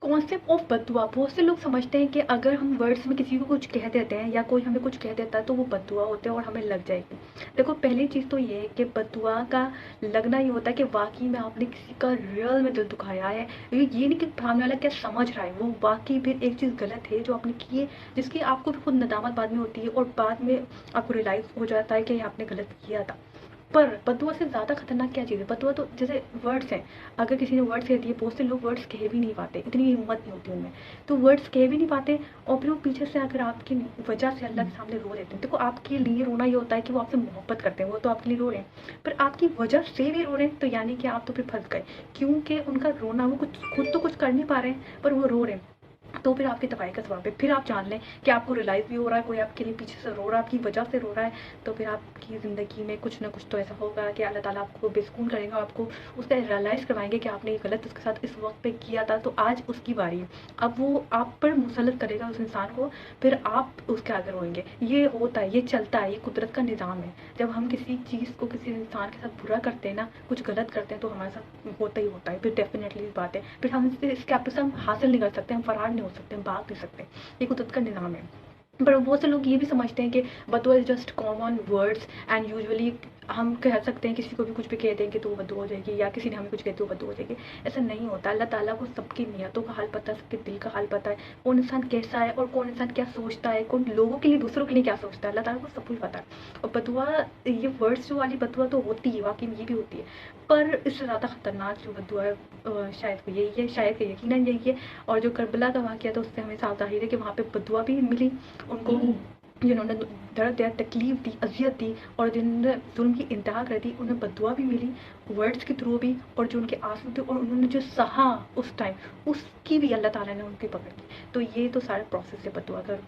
Concept of बददुआ, बहुत से लोग समझते हैं कि अगर हम वर्ड्स में किसी को कुछ कह देते हैं या कोई हमें कुछ कह देता है तो वो बददुआ होते हैं और हमें लग जाएगी। देखो, पहली चीज़ तो ये है कि बददुआ का लगना ये होता है कि वाकई में आपने किसी का रियल में दिल दुखाया है। ये नहीं कि सामने वाला क्या समझ रहा है, वो वाकई फिर एक चीज़ गलत है जो आपने की है, जिसकी आपको भी खुद नदामत बाद में होती है और बाद में आपको रियलाइज़ हो जाता है कि ये आपने गलत किया था। पर बददुआ से ज़्यादा खतरनाक क्या चीज़ है? बददुआ तो जैसे वर्ड्स हैं, अगर किसी ने वर्ड्स कह दिए, बहुत से लोग वर्ड्स कह भी नहीं पाते, इतनी हिम्मत नहीं होती उनमें, तो वर्ड्स कह भी नहीं पाते और फिर वो पीछे से अगर आपकी वजह से अल्लाह के सामने रो लेते हैं। देखो, आपके लिए रोना ये होता है कि वो आपसे मोहब्बत करते हैं, वो तो आपके लिए रो रहे हैं, पर आपकी वजह से भी रो रहे हैं, तो यानी कि आप तो फिर फंस गए, क्योंकि उनका रोना, वो कुछ खुद तो कुछ कर नहीं पा रहे हैं पर वो रो रहे हैं। तो फिर आपकी तबाही का सबब है। फिर आप जान लें कि आपको रियलाइज़ भी हो रहा है, कोई आपके लिए पीछे से रो रहा है, आपकी वजह से रो रहा है, तो फिर आपकी ज़िंदगी में कुछ ना कुछ तो ऐसा होगा कि अल्लाह ताला आपको बेसुकून करेंगे, आपको उससे रियलाइज़ करवाएँगे कि आपने ये गलत उसके साथ इस वक़्त पे किया था, तो आज उसकी बारी है। अब वो आप पर मुसल्लत करेगा उस इंसान को, फिर आप उसके आगे रोएँगे। ये होता है, ये चलता है, ये कुदरत का निज़ाम है। जब हम किसी चीज़ को, किसी इंसान के साथ बुरा करते हैं ना, कुछ गलत करते हैं, तो हमारे साथ होता ही होता है, फिर डेफ़िनेटली इस बात है। फिर हम इसके आपसे हम हासिल नहीं कर सकते, हम फरार नहीं हो सकते, हम भाग नहीं सकते। ये कुदरत का निज़ाम है। पर बहुत से लोग ये भी समझते हैं कि बददुआ is just common words and usually हम कह सकते हैं, किसी को भी कुछ भी कह देंगे तो वो बददुआ हो जाएगी, या किसी ने हमें कुछ कह दिया तो बददुआ हो जाएगी। ऐसा नहीं होता। अल्लाह ताला को सबकी नियतों का हाल पता है, सबके दिल का हाल पता है, कौन इंसान कैसा है और कौन इंसान क्या सोचता है, कौन लोगों के लिए, दूसरों के लिए क्या सोचता है, अल्लाह ताला को सब कुछ पता है। और बददुआ, ये वर्ड्स जो वाली बददुआ तो होती है, वाक़ई में ये भी होती है। पर इससे ज़्यादा खतरनाक जो बददुआ है शायद वो यही है, शायद कि यकीनन यही है। और जो करबला का वाक़या था उससे हमें साफ ज़ाहिर है कि वहाँ पे बददुआ भी मिली उनको, जिन्होंने दर्द दिया, तकलीफ़ दी, अज़ियत दी और जिन्होंने जुल्म की इंतहा कर दी, उन्हें बददुआ भी मिली, वर्ड्स के थ्रू भी, और जो उनके आँसू थे और उन्होंने जो सहा उस टाइम, उसकी भी अल्लाह ताला ने उनकी पकड़ ली। तो ये तो सारा प्रोसेस है बददुआ का।